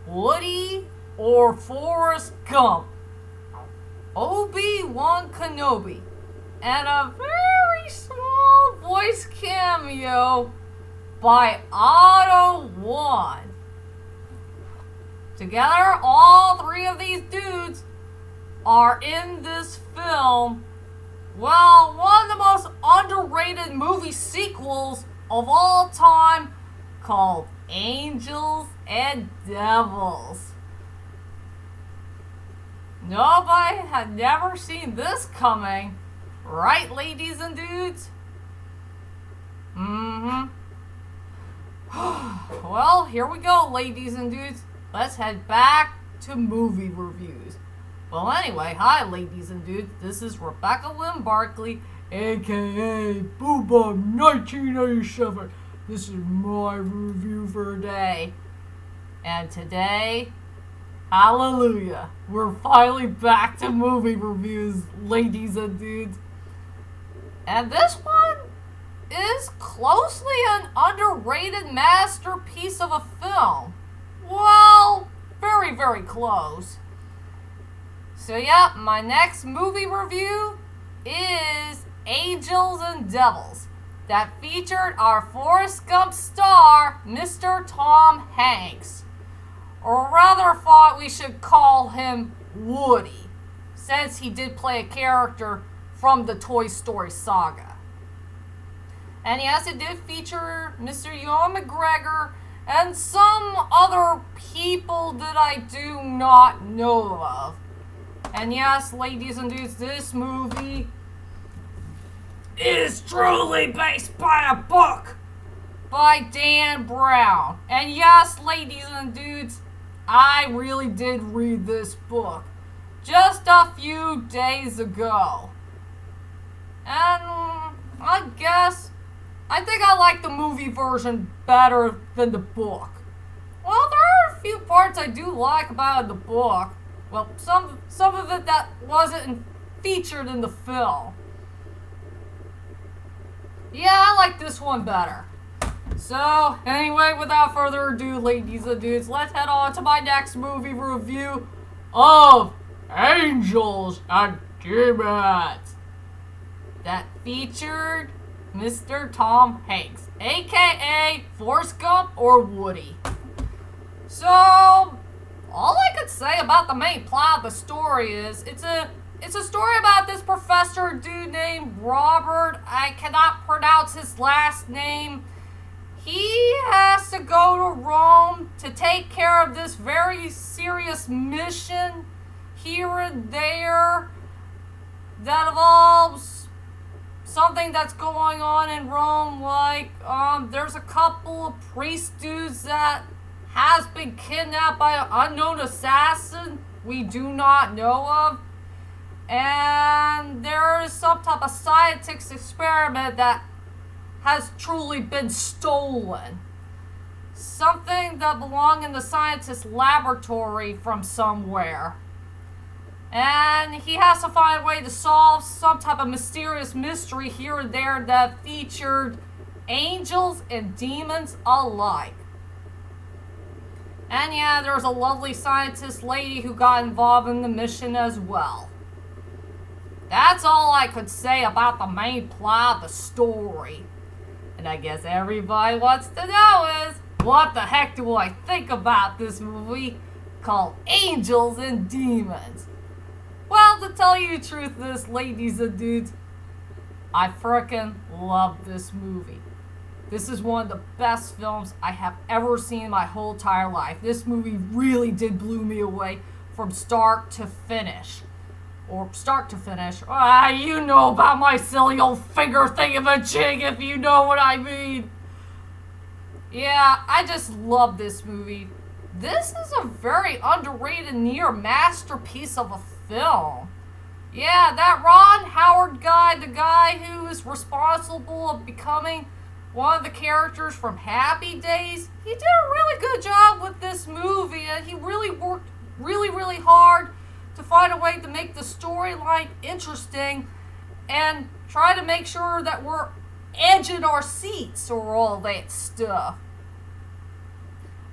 Woody or Forrest Gump? Obi-Wan Kenobi, and a very small voice cameo by Otto Wan. Together, all three of these dudes are in this film. Well, one of the most underrated movie sequels of all time, called Angels and Devils. Nobody had never seen this coming, right, ladies and dudes? Well, here we go, ladies and dudes. Let's head back to movie reviews. Well, anyway, hi, ladies and dudes. This is Rebecca Lynn Barkley, aka Booba 1987. This is my review for today. And today, hallelujah, we're finally back to movie reviews, ladies and dudes. And this one is closely an underrated masterpiece of a film. Well, very, very close. So yeah, my next movie review is Angels and Devils, that featured our Forrest Gump star, Mr. Tom Hanks. Or rather thought we should call him Woody, since he did play a character from the Toy Story saga. And yes, it did feature Mr. Ewan McGregor and some other people that I do not know of. And yes, ladies and dudes, this movie is truly based by a book by Dan Brown. And yes, ladies and dudes, I really did read this book just a few days ago. And I think I like the movie version better than the book. Well, there are a few parts I do like about the book. Well, some of it that wasn't featured in the film. Yeah, I like this one better. So, anyway, without further ado, ladies and dudes, let's head on to my next movie review of Angels and Demons, that featured Mr. Tom Hanks, aka Forrest Gump or Woody. So, all I could say about the main plot of the story is it's a story about this professor dude named Robert. I cannot pronounce his last name. He has to go to Rome to take care of this very serious mission here and there that involves something that's going on in Rome, like there's a couple of priest dudes that has been kidnapped by an unknown assassin we do not know of. And there is some type of scientific experiment that has truly been stolen. Something that belonged in the scientist's laboratory from somewhere. And he has to find a way to solve some type of mysterious mystery here and there that featured angels and demons alike. And yeah, there's a lovely scientist lady who got involved in the mission as well. That's all I could say about the main plot of the story. And I guess everybody wants to know is, what the heck do I think about this movie called Angels and Demons? Well, to tell you the truth, ladies and dudes, I frickin' love this movie. This is one of the best films I have ever seen in my whole entire life. This movie really did blow me away from start to finish. Or start to finish. You know about my silly old finger thingamajig, if you know what I mean. Yeah, I just love this movie. This is a very underrated near masterpiece of a film. Yeah, that Ron Howard guy, the guy who is responsible of becoming one of the characters from Happy Days, he did a really good job with this movie, and he really worked really, really hard to find a way to make the storyline interesting and try to make sure that we're edging our seats or all that stuff.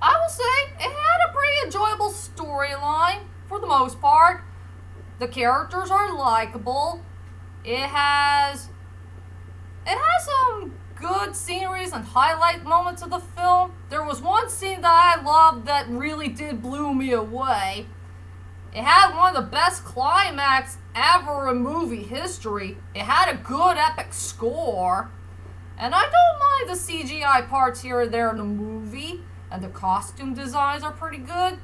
I will say, it had a pretty enjoyable storyline for the most part. The characters are likable. It has some good sceneries and highlight moments of the film. There was one scene that I loved that really did blow me away. It had one of the best climax ever in movie history. It had a good epic score. And I don't mind the CGI parts here and there in the movie. And the costume designs are pretty good.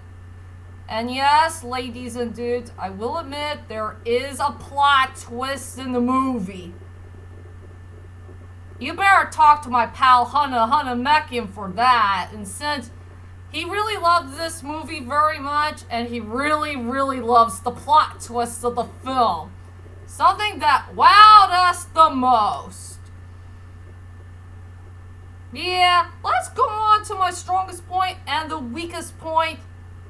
And yes, ladies and dudes, I will admit there is a plot twist in the movie. You better talk to my pal Hunna Mekian for that. And since he really loved this movie very much, and he really, really loves the plot twists of the film. Something that wowed us the most. Yeah, let's go on to my strongest point and the weakest point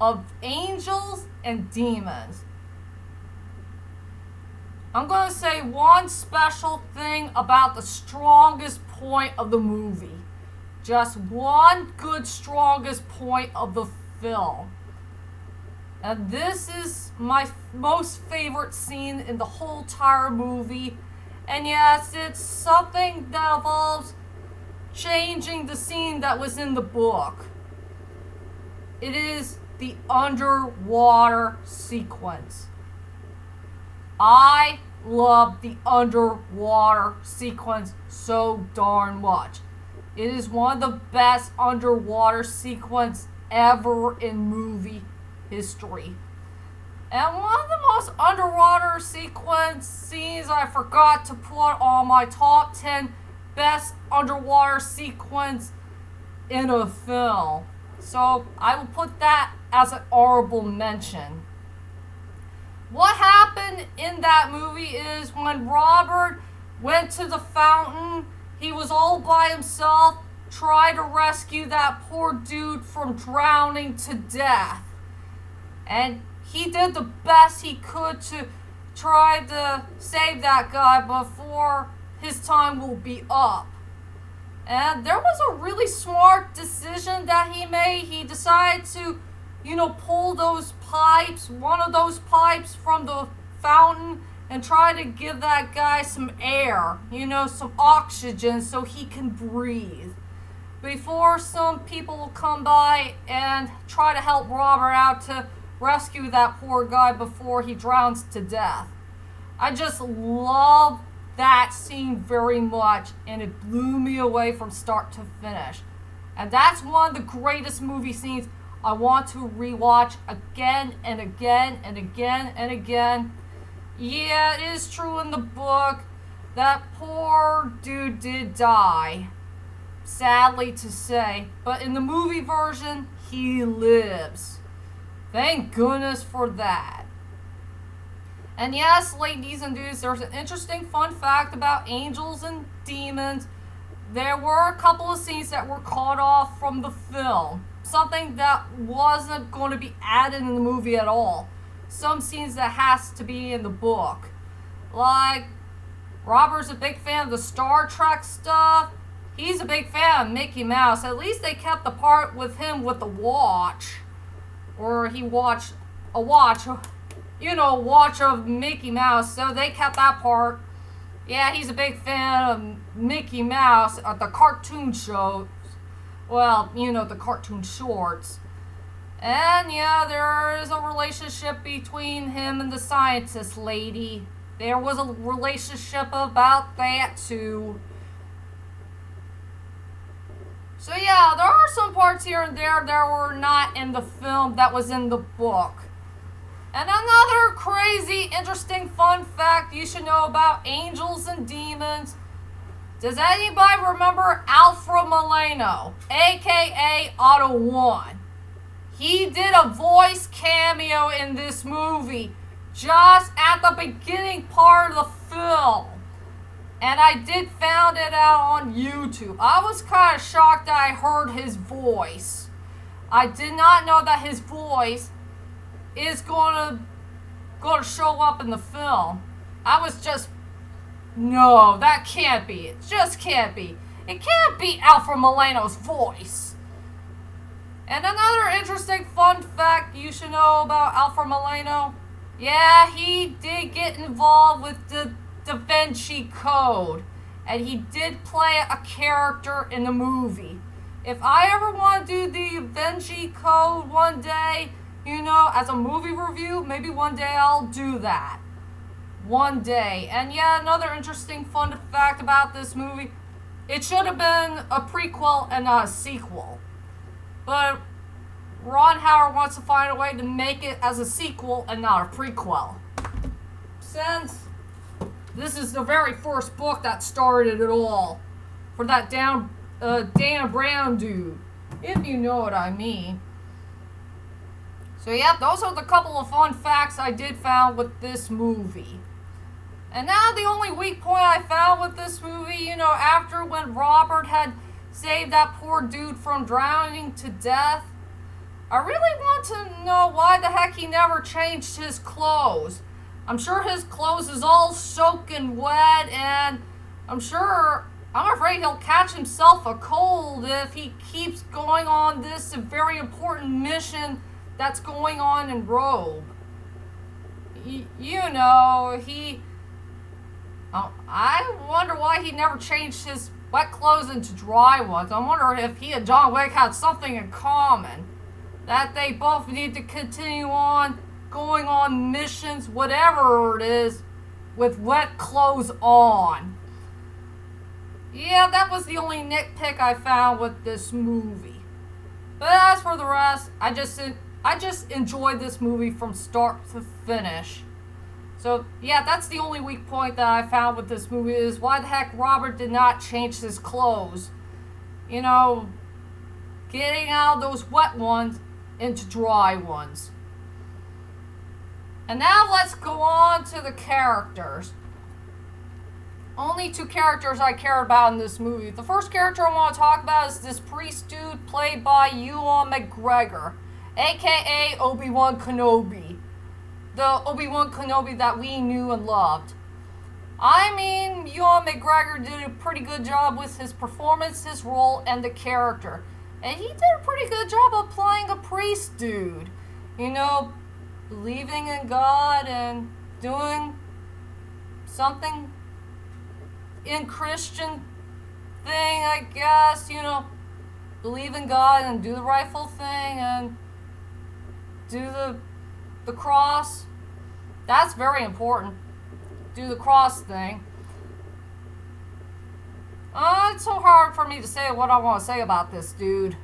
of angels and demons. I'm going to say one special thing about the strongest point of the movie. Just one good strongest point of the film. And this is my most favorite scene in the whole entire movie. And yes, it's something that involves changing the scene that was in the book. It is the underwater sequence. I love the underwater sequence so darn much. It is one of the best underwater sequence ever in movie history. And one of the most underwater sequence scenes I forgot to put on my top 10 best underwater sequence in a film. So I will put that as an honorable mention. What happened in that movie is when Robert went to the fountain, he was all by himself, tried to rescue that poor dude from drowning to death. And he did the best he could to try to save that guy before his time will be up. And there was a really smart decision that he made. He decided to, pull those pipes, one of those pipes from the fountain, and try to give that guy some air, some oxygen so he can breathe. Before some people will come by and try to help Robert out to rescue that poor guy before he drowns to death. I just love that scene very much, and it blew me away from start to finish. And that's one of the greatest movie scenes I want to rewatch again and again and again and again. Yeah, it is true in the book that poor dude did die, sadly to say, but in the movie version, he lives. Thank goodness for that. And yes, ladies and dudes, there's an interesting fun fact about angels and demons. There were a couple of scenes that were cut off from the film. Something that wasn't going to be added in the movie at all. Some scenes that has to be in the book. Like, Robert's a big fan of the Star Trek stuff. He's a big fan of Mickey Mouse. At least they kept the part with him with the watch. Or he watched a watch. Watch of Mickey Mouse. So they kept that part. Yeah, he's a big fan of Mickey Mouse at the cartoon shows. Well, the cartoon shorts. And yeah, there is a relationship between him and the scientist lady. There was a relationship about that too. So yeah, there are some parts here and there that were not in the film that was in the book. And another crazy, interesting fun fact you should know about angels and demons. Does anybody remember Alfred Molina, aka Otto 1? He did a voice cameo in this movie just at the beginning part of the film. And I did found it out on YouTube. I was kind of shocked that I heard his voice. I did not know that his voice is going to show up in the film. I was just, no, that can't be. It just can't be. It can't be Alfred Molina's voice. And another interesting fun fact you should know about Alfred Molina. Yeah, he did get involved with the Da Vinci Code. And he did play a character in the movie. If I ever want to do the Da Vinci Code one day, as a movie review, maybe one day I'll do that. One day. And yeah, another interesting fun fact about this movie, it should have been a prequel and not a sequel. But Ron Howard wants to find a way to make it as a sequel and not a prequel. Since this is the very first book that started it all. For that Dana Brown dude. If you know what I mean. So yeah, those are the couple of fun facts I did found with this movie. And now the only weak point I found with this movie, after when Robert had saved that poor dude from drowning to death, I really want to know why the heck he never changed his clothes. I'm sure his clothes is all soaking wet, and I'm afraid he'll catch himself a cold if he keeps going on this very important mission that's going on in Robe. I wonder why he never changed his wet clothes into dry ones. I wonder if he and John Wick had something in common. That they both need to continue on going on missions, whatever it is, with wet clothes on. Yeah, that was the only nitpick I found with this movie. But as for the rest, I just enjoyed this movie from start to finish. So, yeah, that's the only weak point that I found with this movie is why the heck Robert did not change his clothes. Getting out of those wet ones into dry ones. And now let's go on to the characters. Only two characters I care about in this movie. The first character I want to talk about is this priest dude played by Ewan McGregor, aka Obi-Wan Kenobi. The Obi-Wan Kenobi that we knew and loved. I mean, Ewan McGregor did a pretty good job with his performance, his role, and the character. And he did a pretty good job of playing a priest dude. Believing in God and doing something in Christian thing, I guess. Believe in God and do the rightful thing and do the cross. That's very important. Do the cross thing. It's so hard for me to say what I want to say about this dude.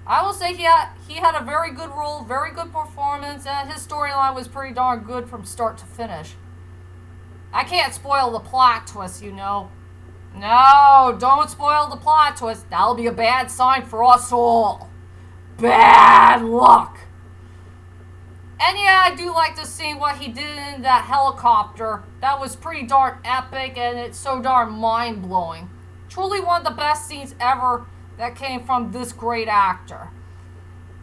I will say he had a very good role, very good performance, and his storyline was pretty darn good from start to finish. I can't spoil the plot twist, No, don't spoil the plot twist. That'll be a bad sign for us all. Bad luck. And yeah, I do like to see what he did in that helicopter. That was pretty darn epic, and it's so darn mind-blowing. Truly one of the best scenes ever that came from this great actor.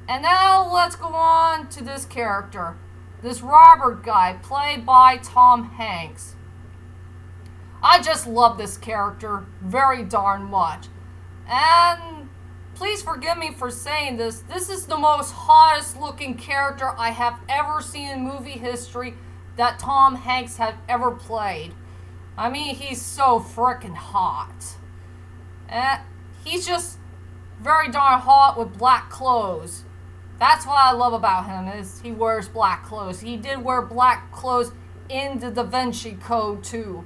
And now let's go on to this character. This Robert guy, played by Tom Hanks. I just love this character very darn much. And please forgive me for saying this. This is the most hottest looking character I have ever seen in movie history that Tom Hanks had ever played. I mean, he's so frickin' hot. He's just very darn hot with black clothes. That's what I love about him, is he wears black clothes. He did wear black clothes in the Da Vinci Code too.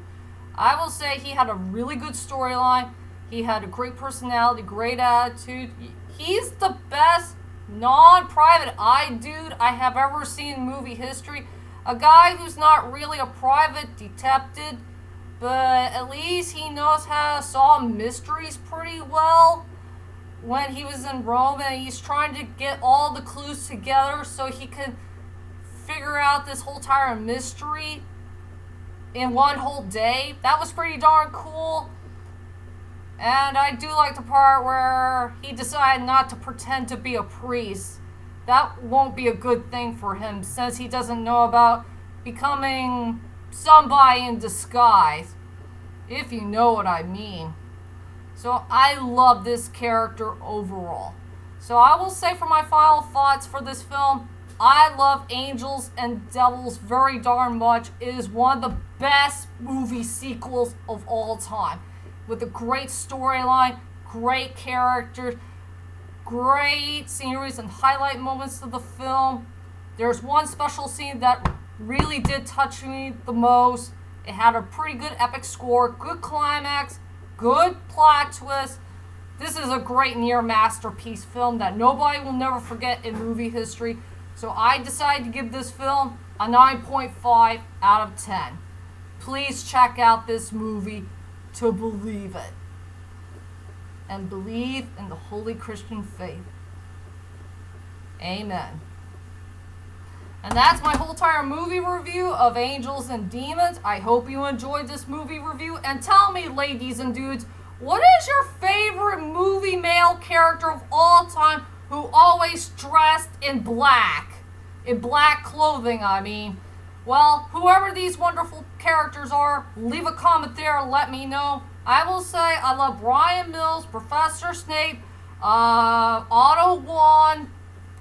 I will say he had a really good storyline. He had a great personality, great attitude. He's the best non-private eye dude I have ever seen in movie history. A guy who's not really a private detective, but at least he knows how to solve mysteries pretty well. When he was in Rome and he's trying to get all the clues together so he can figure out this whole entire mystery in one whole day. That was pretty darn cool. And I do like the part where he decided not to pretend to be a priest. That won't be a good thing for him since he doesn't know about becoming somebody in disguise, if you know what I mean. So I love this character overall. So I will say for my final thoughts for this film, I love Angels and Devils very darn much. It is one of the best movie sequels of all time. With a great storyline, great characters, great sceneries and highlight moments of the film. There's one special scene that really did touch me the most. It had a pretty good epic score, good climax, good plot twist. This is a great near masterpiece film that nobody will never forget in movie history. So I decided to give this film a 9.5 out of 10. Please check out this movie to believe it. And believe in the holy Christian faith. Amen. And that's my whole entire movie review of Angels and Demons. I hope you enjoyed this movie review. And tell me, ladies and dudes, what is your favorite movie male character of all time who always dressed in black? In black clothing, I mean. Well, whoever these wonderful characters are, leave a comment there and let me know. I will say I love Brian Mills, Professor Snape, Otto Wann,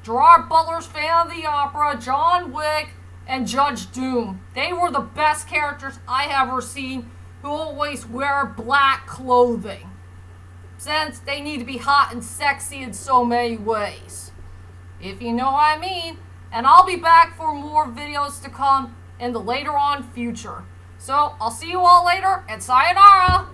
Gerard Butler's Fan of the Opera, John Wick, and Judge Doom. They were the best characters I have ever seen who always wear black clothing, since they need to be hot and sexy in so many ways, if you know what I mean. And I'll be back for more videos to come in the later on future. So I'll see you all later, and sayonara!